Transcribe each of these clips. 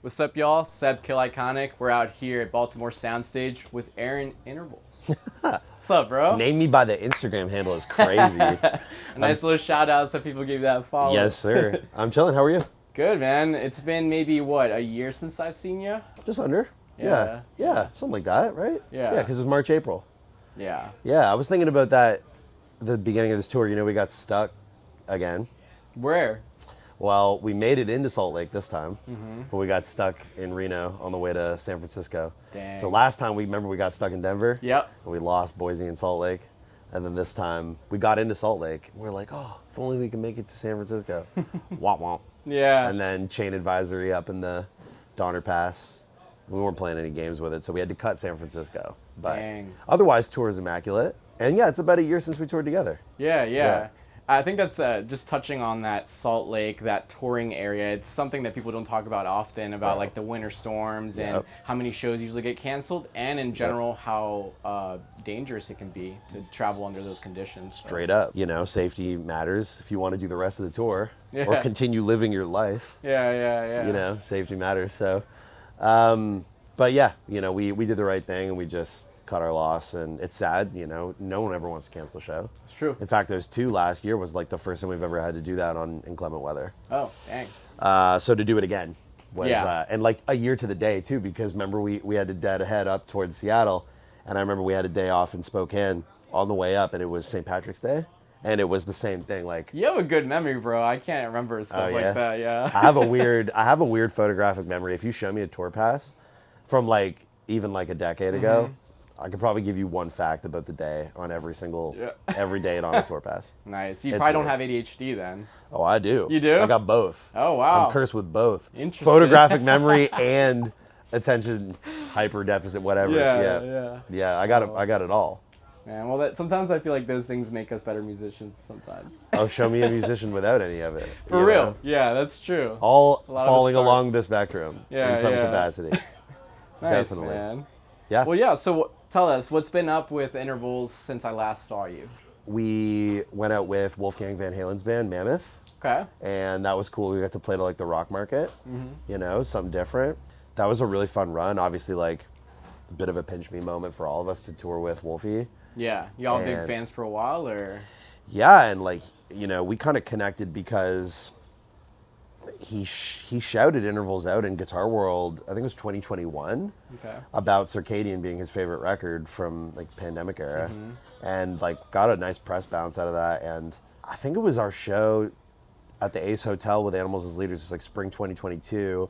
What's up, y'all? Sevvytheiconslayer. We're out here at Baltimore Soundstage with Aaronintervals. What's up, bro? Name me by the Instagram handle is crazy. A nice little shout out so people give you that follow. Yes, sir. I'm chilling. How are you? Good, man. It's been maybe, what, a year since I've seen you? Just under. Yeah. Yeah, something like that, right? Yeah. Yeah, because it was March, April. Yeah. Yeah, I was thinking about that at the beginning of this tour. You know, we got stuck again. Where? Well, we made it into Salt Lake this time, but we got stuck in Reno on the way to San Francisco. Dang. So last time we got stuck in Denver. Yep. And we lost Boise and Salt Lake. And then this time we got into Salt Lake. And we were like, oh, if only we can make it to San Francisco. Womp womp. Yeah. And then chain advisory up in the Donner Pass. We weren't playing any games with it, so we had to cut San Francisco. But Dang. otherwise, tour is immaculate. And yeah, it's about a year since we toured together. Yeah. I think that's just touching on that Salt Lake, that touring area. It's something that people don't talk about often, about like the winter storms and how many shows usually get canceled, and in general how dangerous it can be to travel under those conditions. Straight up. You know, safety matters if you want to do the rest of the tour or continue living your life. Yeah. You know, safety matters. So, but yeah, you know, we did the right thing and we just cut our loss, and it's sad, you know, no one ever wants to cancel a show. It's true. In fact, those two last year was like the first time we've ever had to do that on inclement weather. Oh, dang. So to do it again was, Yeah. And like a year to the day too, because remember we had to dead head up towards Seattle, and I remember we had a day off in Spokane on the way up, and it was St. Patrick's Day, and it was the same thing. Like, You have a good memory, bro. I can't remember stuff like that. Yeah. I have a weird photographic memory. If you show me a tour pass from like even like a decade ago, I could probably give you one fact about the day on every date on a tour pass. Nice. You It's probably don't weird. have ADHD then. Oh, I do. You do? I got both. Oh, wow. I'm cursed with both. Interesting. Photographic memory and attention hyper deficit, whatever. Yeah. I got it all. Man, well, sometimes I feel like those things make us better musicians sometimes. Oh, show me a musician without any of it. For real. Know? Yeah, that's true. All A lot of falling us start- along the spectrum in some capacity. Nice, Definitely. man. Yeah. Well, yeah, so tell us, what's been up with Intervals since I last saw you? We went out with Wolfgang Van Halen's band, Mammoth. Okay. And that was cool. We got to play to like the rock market, you know, something different. That was a really fun run. Obviously, like a bit of a pinch me moment for all of us to tour with Wolfie. Yeah. Y'all big fans for a while, or? Yeah, and like, you know, we kind of connected because he shouted Intervals out in Guitar World, I think it was 2021, about Circadian being his favorite record from like pandemic era, and like got a nice press bounce out of that. And I think it was our show at the Ace Hotel with Animals as Leaders, it's like spring 2022,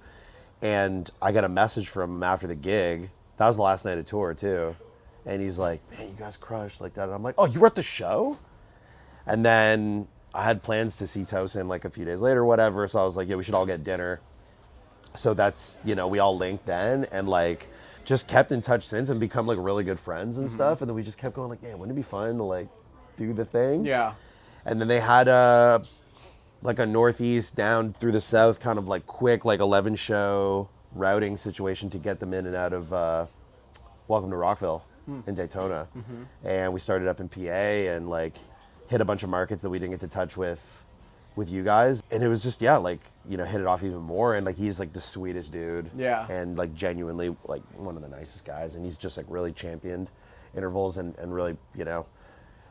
and I got a message from him after the gig. That was the last night of tour too, and he's like, man, you guys crushed like that. And I'm like, oh, you were at the show? And then I had plans to see Tosin like a few days later or whatever, so I was like, yeah, we should all get dinner. So that's, you know, we all linked then and like just kept in touch since and become like really good friends and stuff. And then we just kept going like, man, wouldn't it be fun to like do the thing? Yeah. And then they had like a northeast down through the south kind of like quick like 11 show routing situation to get them in and out of Welcome to Rockville in Daytona. And we started up in PA and like hit a bunch of markets that we didn't get to touch with you guys. And it was just, yeah, like, you know, hit it off even more. And like, he's like the sweetest dude. Yeah. And like genuinely like one of the nicest guys. And he's just like really championed Intervals and really, you know,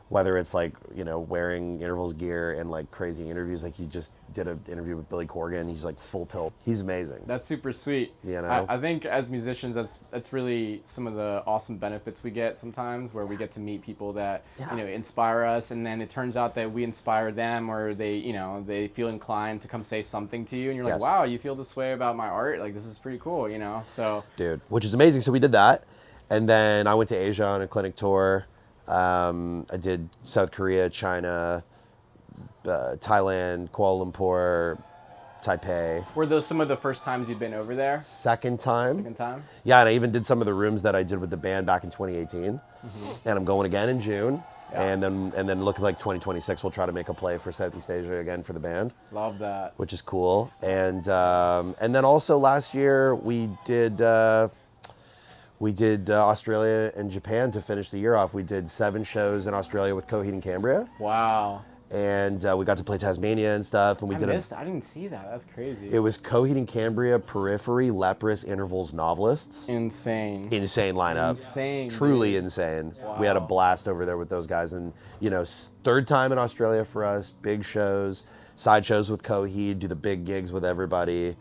whether it's like, you know, wearing Intervals gear and like crazy interviews, like he just did an interview with Billy Corgan. He's like full tilt. He's amazing. That's super sweet. You know? I think as musicians, that's really some of the awesome benefits we get sometimes, where we get to meet people that, you know, inspire us. And then it turns out that we inspire them, or they, you know, they feel inclined to come say something to you. And you're like, wow, you feel this way about my art? Like, this is pretty cool, you know? So. Dude, which is amazing. So we did that. And then I went to Asia on a clinic tour. I did South Korea, China, Thailand, Kuala Lumpur, Taipei. Were those some of the first times you'd been over there? Second time. Second time? Yeah, and I even did some of the rooms that I did with the band back in 2018. And I'm going again in June. And then look like 2026, we'll try to make a play for Southeast Asia again for the band. Love that. Which is cool. And then also last year we did Australia and Japan to finish the year off. We did 7 shows in Australia with Coheed and Cambria. Wow. and we got to play Tasmania and stuff, and we I didn't see that. That's crazy. It was Coheed and Cambria, Periphery, Leprous, Intervals, Novelists. Insane. Insane lineup. Insane. Truly dude. insane. Wow. We had a blast over there with those guys, and you know, third time in Australia for us. Big shows, side shows with Coheed, do the big gigs with everybody.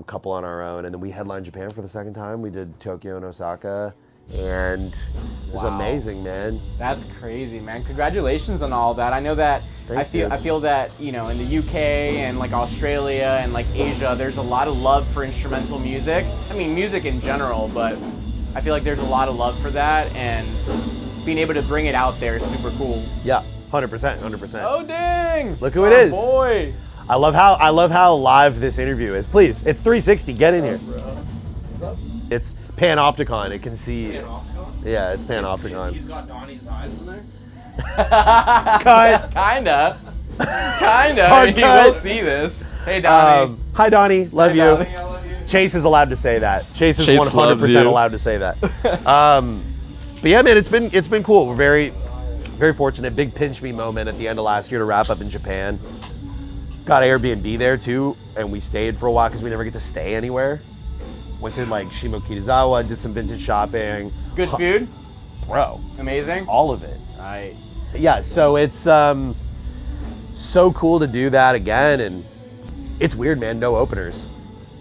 Couple on our own, and then we headlined Japan for the second time. We did Tokyo and Osaka. And it was amazing, man. That's crazy, man. Congratulations on all that. I know that Thanks, I feel that, you know, in the UK and like Australia and like Asia, there's a lot of love for instrumental music. I mean, music in general, but I feel like there's a lot of love for that, and being able to bring it out there is super cool. Yeah, 100%, 100%. Oh dang! Look who it is. Boy. I love how live this interview is. Please, it's 360. Get in here. What's up? It's Panopticon. It can see. Panopticon? Yeah, it's Panopticon. He's got Donnie's eyes in there. Cut. Kinda. Hard He cut. will see this. Hey, Donnie. Hi, Donnie. Love you. Donnie. I love you. Chase is allowed to say that. Chase is Chase loves 100% you. allowed to say that. But yeah, man, it's been cool. We're very, very fortunate. Big pinch me moment at the end of last year to wrap up in Japan. Got Airbnb there too, and we stayed for a while because we never get to stay anywhere. Went to like Shimokitazawa, did some vintage shopping. Good food. Bro, Amazing. all of it. Right. Yeah, so it's so cool to do that again, and it's weird, man. No openers.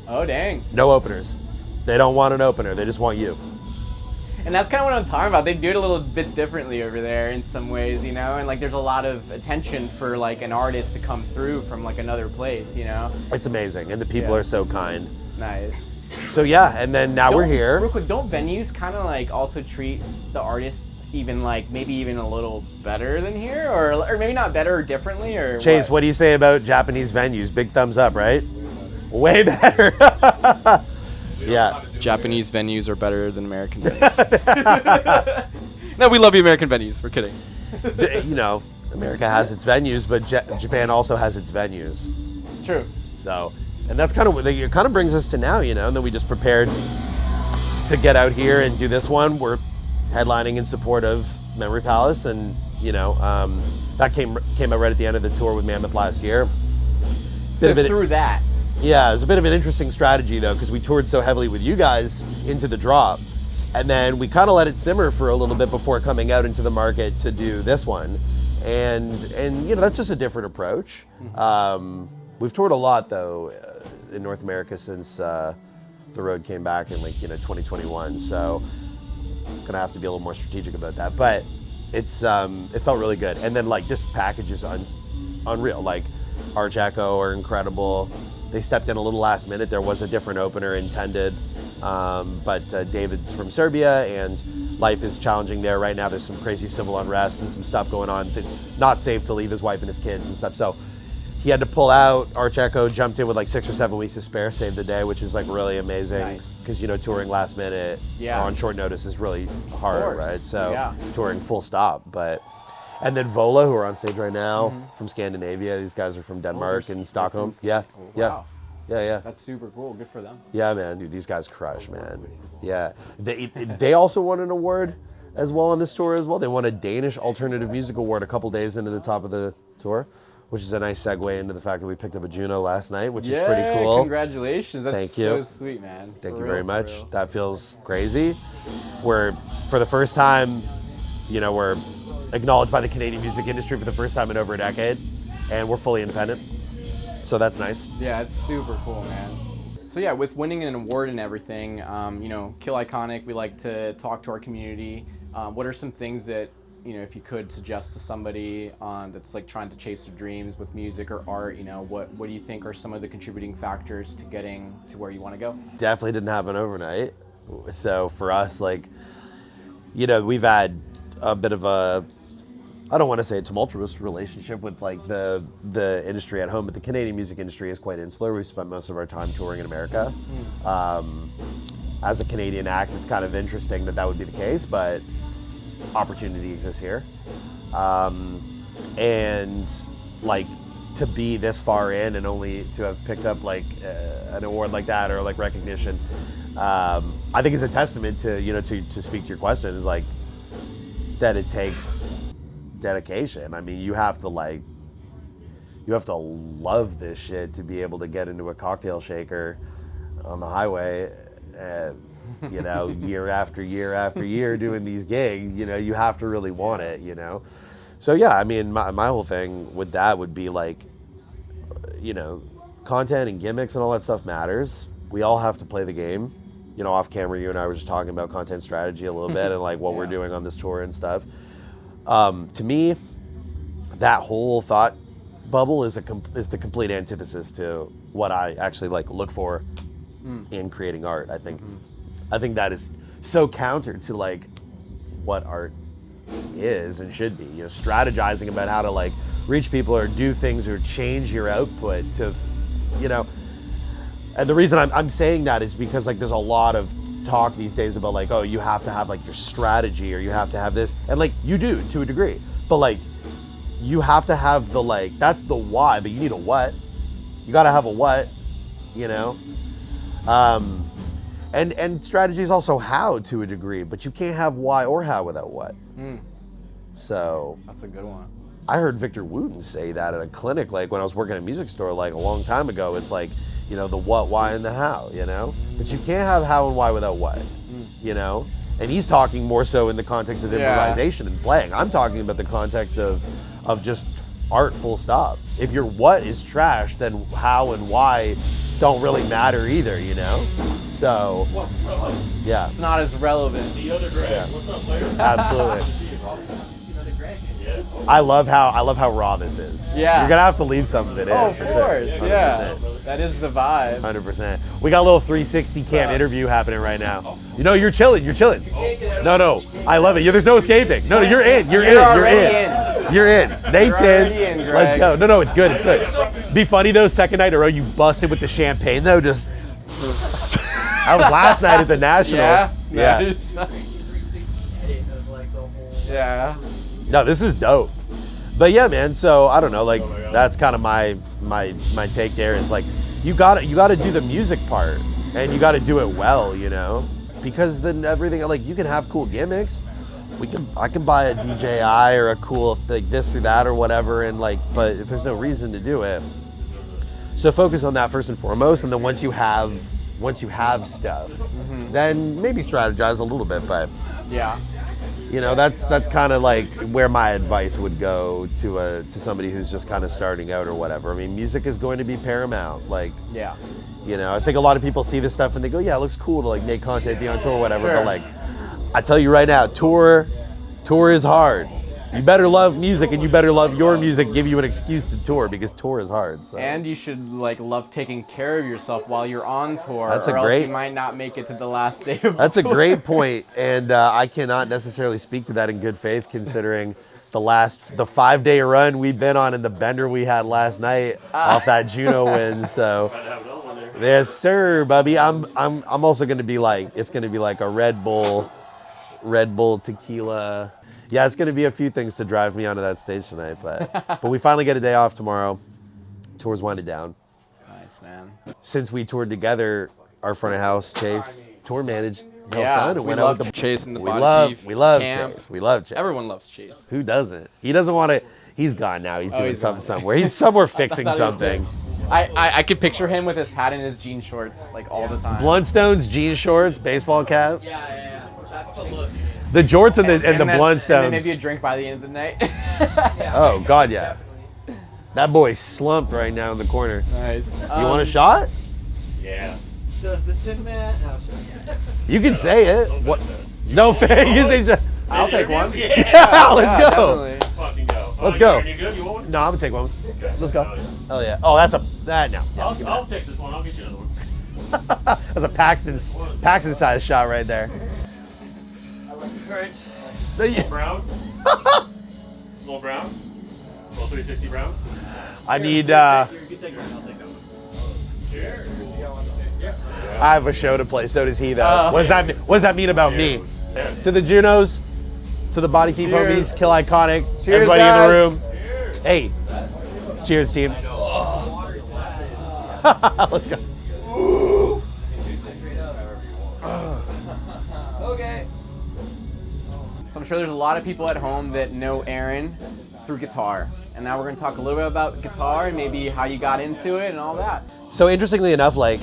Oh dang. No openers. They don't want an opener. They just want you. And that's kind of what I'm talking about. They do it a little bit differently over there in some ways, you know? And like there's a lot of attention for like an artist to come through from like another place, you know? It's amazing, and the people Yeah. are so kind. Nice. So yeah, and then now we're here. Real quick, don't venues kind of like also treat the artist even like maybe even a little better than here? Or maybe not better or differently or Chase, what do you say about Japanese venues? Big thumbs up, right? Way better. Yeah. Japanese venues are better than American venues. No, we love the American venues. We're kidding. You know, America has its venues, but Japan also has its venues. True. So, and that's kind of what it kind of brings us to now, you know, and then we just prepared to get out here and do this one. We're headlining in support of Memory Palace, and, you know, that came out right at the end of the tour with Mammoth last year. So through that. Yeah, it was a bit of an interesting strategy though, because we toured so heavily with you guys into the drop, and then we kind of let it simmer for a little bit before coming out into the market to do this one, and you know, that's just a different approach. We've toured a lot though in North America since the road came back in like, you know, 2021, so gonna have to be a little more strategic about that, but it's it felt really good. And then like this package is unreal. Like Arch Echo are incredible. They stepped in a little last minute. There was a different opener intended, but David's from Serbia, and life is challenging there right now. There's some crazy civil unrest and some stuff going on. Not safe to leave his wife and his kids and stuff. So he had to pull out. Arch Echo jumped in with like 6 or 7 weeks to spare, saved the day, which is like really amazing. Nice. Because, you know, touring last minute or on short notice is really hard, right? So touring full stop, but. And then Vola, who are on stage right now from Scandinavia. These guys are from Denmark and Stockholm. Yeah, Wow. yeah. That's super cool. Good for them. Yeah, man, dude, these guys crush, man. Yeah, they also won an award as well on this tour as well. They won a Danish Alternative Music Award a couple days into the top of the tour, which is a nice segue into the fact that we picked up a Juno last night, which is pretty cool. Congratulations. That's Thank you. So sweet, man. Thank you very much. That feels crazy. We're, for the first time, you know, we're acknowledged by the Canadian music industry for the first time in over a decade, and we're fully independent. So that's nice. Yeah, it's super cool, man. So yeah, with winning an award and everything, you know, Kill Iconic, we like to talk to our community. What are some things that, you know, if you could suggest to somebody that's like trying to chase their dreams with music or art, you know, what do you think are some of the contributing factors to getting to where you want to go? Definitely didn't happen overnight. So for us, like, you know, we've had a bit of a, I don't want to say a tumultuous relationship with like the industry at home, but the Canadian music industry is quite insular. We've spent most of our time touring in America. As a Canadian act, it's kind of interesting that would be the case, but opportunity exists here. And like to be this far in and only to have picked up like an award like that or like recognition, I think is a testament to, you know, to speak to your question, is like that it takes dedication. I mean, you have to love this shit to be able to get into a cocktail shaker on the highway, you know, year after year after year doing these gigs. You know, you have to really want it, you know. So yeah, I mean, my whole thing with that would be like, you know, content and gimmicks and all that stuff matters. We all have to play the game. You know, off camera, you and I were just talking about content strategy a little bit and like what we're doing on this tour and stuff. To me, that whole thought bubble is the complete antithesis to what I actually like look for in creating art. I think that is so counter to like what art is and should be. You know, strategizing about how to like reach people or do things or change your output to, you know. And the reason I'm saying that is because like there's a lot of talk these days about like, oh, you have to have like your strategy or you have to have this, and like you do to a degree, but like you have to have the like, that's the why, but you need a what. You got to have a what, you know. And strategy is also how to a degree, but you can't have why or how without what. So that's a good one. I heard Victor Wooten say that at a clinic, like when I was working at a music store, like a long time ago. It's like, you know, the what, why, and the how, you know? But you can't have how and why without what, you know? And he's talking more so in the context of improvisation and playing. I'm talking about the context of just art, full stop. If your what is trash, then how and why don't really matter either, you know? So, yeah. It's not as relevant. The other Greg. What's up, player? Absolutely. I love how raw this is. Yeah. You're gonna have to leave some of it in. Oh, for of sure. course. 100%. Yeah. That is the vibe. 100%. We got a little 360 cam interview happening right now. You know, you're chilling. You're chilling. No. I love it. There's no escaping. No, you're in. You're in. You're in. Nate's in. Let's go. No, it's good. It's good. Be funny though. Second night in a row, you busted with the champagne though. Just. That was last night at the National. Yeah. Yeah. No, this is dope. But yeah, man. So I don't know. Like that's kind of my take. There is like you gotta do the music part, and you gotta do it well. You know, because then everything like you can have cool gimmicks. I can buy a DJI or a cool like this or that or whatever, and like, but if there's no reason to do it, so focus on that first and foremost, and then once you have stuff, then maybe strategize a little bit. But yeah. you know, that's kind of like where my advice would go to somebody who's just kind of starting out or whatever. I mean, music is going to be paramount. Like, yeah, you know, I think a lot of people see this stuff and they go, yeah, it looks cool to like make content, be on tour or whatever. Sure. But like, I tell you right now, tour is hard. You better love music and you better love your music, give you an excuse to tour because tour is hard. So. And you should like love taking care of yourself while you're on tour, That's or a great, else you might not make it to the last day of That's the a tour. great point, and I cannot necessarily speak to that in good faith considering the 5-day run we've been on and the bender we had last night off that Juno win. So yes, sir, Bubby. I'm also going to be like, it's going to be like a Red Bull tequila. Yeah, it's going to be a few things to drive me onto that stage tonight, but we finally get a day off tomorrow. Tour's winded down. Nice, man. Since we toured together, our front of house, Chase, tour managed Yeah, and we went love out with the Chase and the we body love beef we love camp. Chase. We love Chase. Everyone loves Chase. Who doesn't? He doesn't want to. He's gone now. He's doing he's something gone. somewhere. He's somewhere fixing thought he was something. I could picture him with his hat and his jean shorts like all the time. Bluntstones, jean shorts, baseball cap. Yeah. That's the look. The jorts and the then, Bluntstones. And then maybe a drink by the end of the night. Oh God, yeah. That boy's slumped right now in the corner. Nice. You want a shot? Yeah. Does the Tin Man? No, sorry. You can say it. What? No fake. You say shot. I'll take one. Yeah, let's go. Definitely. Fucking go. Let's go. You good? You want one? No, I'm gonna take one. Okay. Let's go. Oh, yeah. Oh yeah. Oh, that's no. I'll take this one. I'll get you another one. That's a Paxton size shot right there. Alright. No, you- Brown. Little brown. Little 360 brown. I need. You can take one. I'll take that one. Cheers. I have a show to play. So does he, though. What does that mean about me? Yes. To the Junos, to the Body Keep Cheers. homies, Kill Iconic, Cheers, everybody guys. in the room. Hey, cheers, team. Let's go. Okay. So I'm sure there's a lot of people at home that know Aaron through guitar. And now we're going to talk a little bit about guitar and maybe how you got into it and all that. So interestingly enough, like,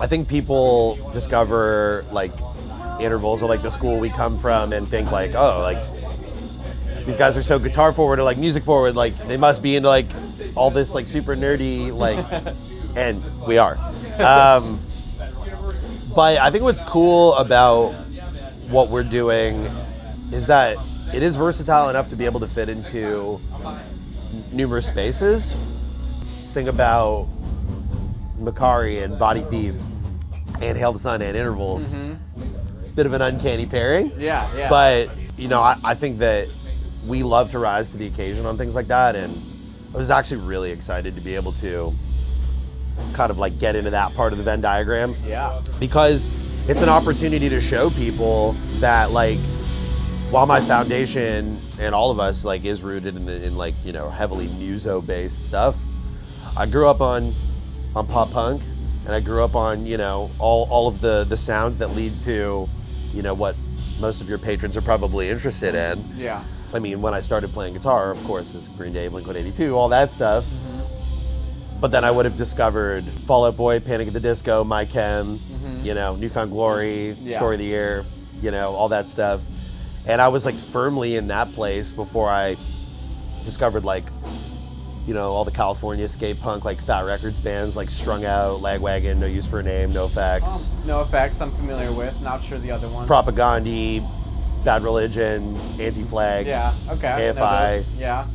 I think people discover like intervals or like the school we come from and think like, oh, like these guys are so guitar forward or like music forward, like they must be into like all this like super nerdy, like, and we are. But I think what's cool about what we're doing is that it is versatile enough to be able to fit into numerous spaces. Think about Macari and Body Thief and Hail the Sun and Intervals. It's a bit of an uncanny pairing. Yeah. But, you know, I think that we love to rise to the occasion on things like that, and I was actually really excited to be able to kind of like get into that part of the Venn diagram. Yeah. Because it's an opportunity to show people that like, while my foundation and all of us like is rooted in like, you know, heavily muso-based stuff, I grew up on pop punk, and I grew up on, you know, all of the sounds that lead to, you know, what most of your patrons are probably interested in. Yeah. I mean, when I started playing guitar, of course, is Green Day, Blink-182, all that stuff. But then I would have discovered Fall Out Boy, Panic at the Disco, My Chem, you know, Newfound Glory, Story of the Year, you know, all that stuff. And I was like firmly in that place before I discovered like, you know, all the California skate punk, like Fat Records bands, like Strung Out, Lagwagon, No Use for a Name, No Effects. No Effects, I'm familiar with. Not sure the other one. Propagandhi, Bad Religion, Anti-Flag, Yeah, okay. AFI. Yeah.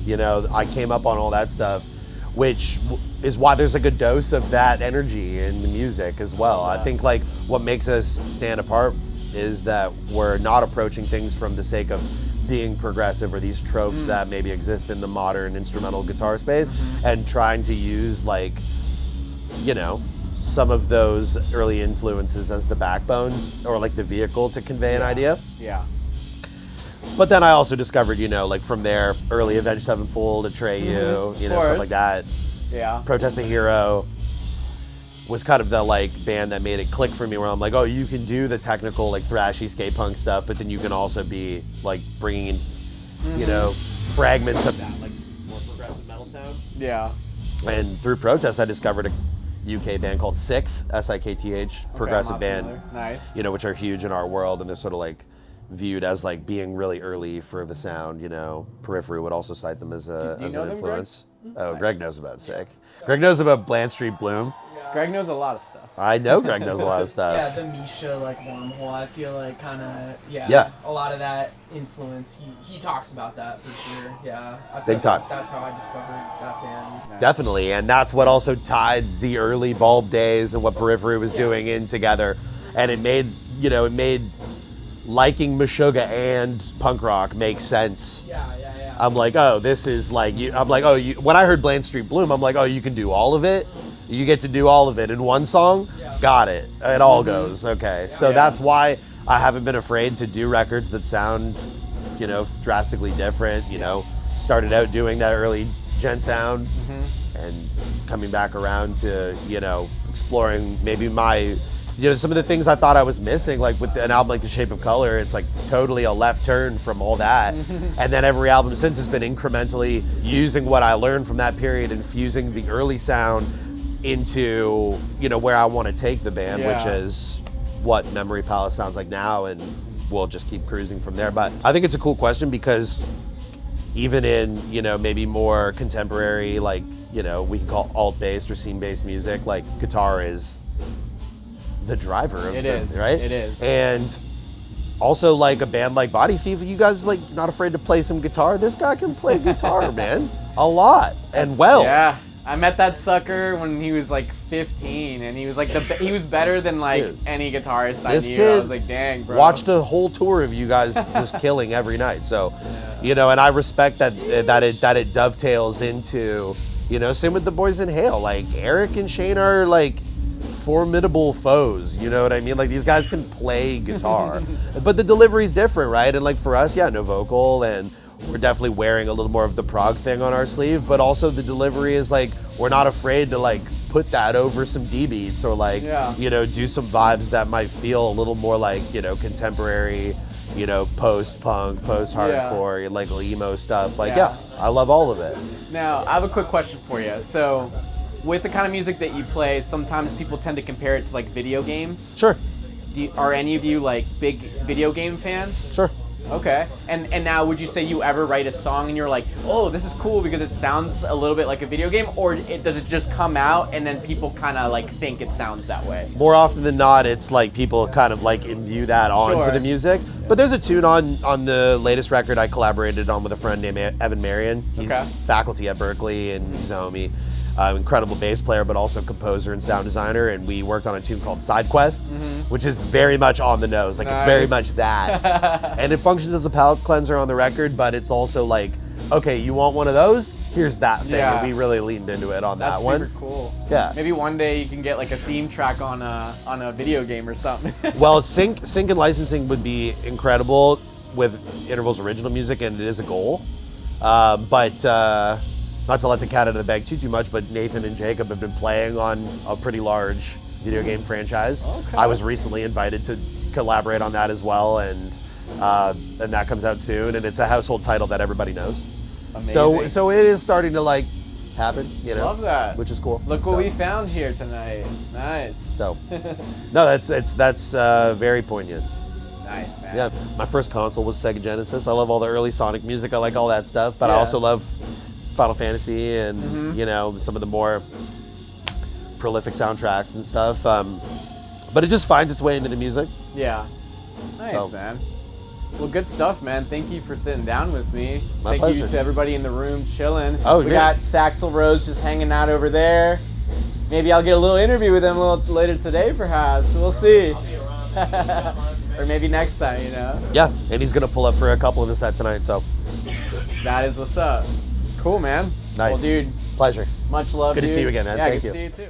You know, I came up on all that stuff, which is why there's like a dose of that energy in the music as well. I think like what makes us stand apart is that we're not approaching things from the sake of being progressive or these tropes that maybe exist in the modern instrumental guitar space, and trying to use like, you know, some of those early influences as the backbone or like the vehicle to convey an idea. Yeah. But then I also discovered, you know, like from there, early Avenged Sevenfold, Atreyu, you know, stuff like that. Yeah. Protest the Hero was kind of the like band that made it click for me, where I'm like, oh, you can do the technical like thrashy skate punk stuff, but then you can also be like bringing in, you know, fragments of that like more progressive metal sound. Yeah. And through Protest, I discovered a UK band called Sikth, S-I-K-T-H, progressive band. Nice. You know, which are huge in our world, and they're sort of like viewed as like being really early for the sound. You know, Periphery would also cite them as an influence. Oh, Greg knows about Sikth. Greg knows about Bland Street Bloom. Greg knows a lot of stuff. I know Greg knows a lot of stuff. Yeah, the Misha like wormhole. I feel like kind of a lot of that influence. He talks about that for sure. Yeah, I feel Big time. like that's how I discovered that band. Definitely, and that's what also tied the early Bulb days and what Periphery was doing in together, and it made liking Meshuggah and punk rock make sense. Yeah. I'm like, oh, this is like you. I'm like, oh, when I heard Bland Street Bloom, I'm like, oh, you can do all of it. You get to do all of it in one song. Got it. It all goes. Okay. So that's why I haven't been afraid to do records that sound, you know, drastically different. You know, started out doing that early gen sound, and coming back around to, you know, exploring maybe my, you know, some of the things I thought I was missing, like with an album like The Shape of Color. It's like totally a left turn from all that. And then every album since has been incrementally using what I learned from that period and fusing the early sound into, you know, where I want to take the band, which is what Memory Palace sounds like now, and we'll just keep cruising from there. But I think it's a cool question, because even in, you know, maybe more contemporary, like, you know, we can call alt-based or scene-based music, like guitar is the driver of it, right? It is. And also like a band like Body Thief, you guys like not afraid to play some guitar? This guy can play guitar, man, a lot and well. Yeah. I met that sucker when he was like 15, and he was like he was better than like any guitarist I knew. I was like, dang, bro. Watched a whole tour of you guys just killing every night. So, you know, and I respect that it dovetails into, you know, same with the boys in Hail. Like Eric and Shane are like formidable foes. You know what I mean? Like these guys can play guitar, but the delivery's different, right? And like for us, no vocal, and we're definitely wearing a little more of the prog thing on our sleeve, but also the delivery is like, we're not afraid to like put that over some D beats or like, you know, do some vibes that might feel a little more like, you know, contemporary, you know, post-punk, post-hardcore, like emo stuff. Like, yeah, I love all of it. Now, I have a quick question for you. So, with the kind of music that you play, sometimes people tend to compare it to like video games. Sure. Are any of you like big video game fans? Sure. Okay. And now, would you say you ever write a song and you're like, oh, this is cool because it sounds a little bit like a video game, or does it just come out and then people kind of like think it sounds that way? More often than not, it's like people kind of like imbue that onto Sure. the music. But there's a tune on the latest record I collaborated on with a friend named Evan Marion. He's faculty at Berkeley and he's a homie. Incredible bass player, but also composer and sound designer. And we worked on a tune called Side Quest, which is very much on the nose. Like, it's very much that. And it functions as a palate cleanser on the record, but it's also like, okay, you want one of those? Here's that thing. Yeah. And we really leaned into it on That's that one. super cool. Yeah. Maybe one day you can get like a theme track on a video game or something. Well, sync and licensing would be incredible with Interval's original music, and it is a goal. But not to let the cat out of the bag too much, but Nathan and Jacob have been playing on a pretty large video game franchise. Okay. I was recently invited to collaborate on that as well, and that comes out soon, and it's a household title that everybody knows. Amazing. So it is starting to like happen, you know. Love that. Which is cool. Look what we found here tonight. Nice. So, no, that's very poignant. Nice, man. Yeah, my first console was Sega Genesis. I love all the early Sonic music. I like all that stuff, but I also love Final Fantasy and you know, some of the more prolific soundtracks and stuff. But it just finds its way into the music. Yeah. Nice, man. Well, good stuff, man. Thank you for sitting down with me. My Thank pleasure. you to everybody in the room chilling. Oh, we yeah. got Saxel Rose just hanging out over there. Maybe I'll get a little interview with him a little later today, perhaps. We'll see. Or maybe next time, you know? Yeah, and he's going to pull up for a couple in the set tonight, so. That is what's up. Cool, man. Nice. Well, dude, Pleasure. much love, Good to dude. see you again, man. Yeah, Thank good you. to see you, too.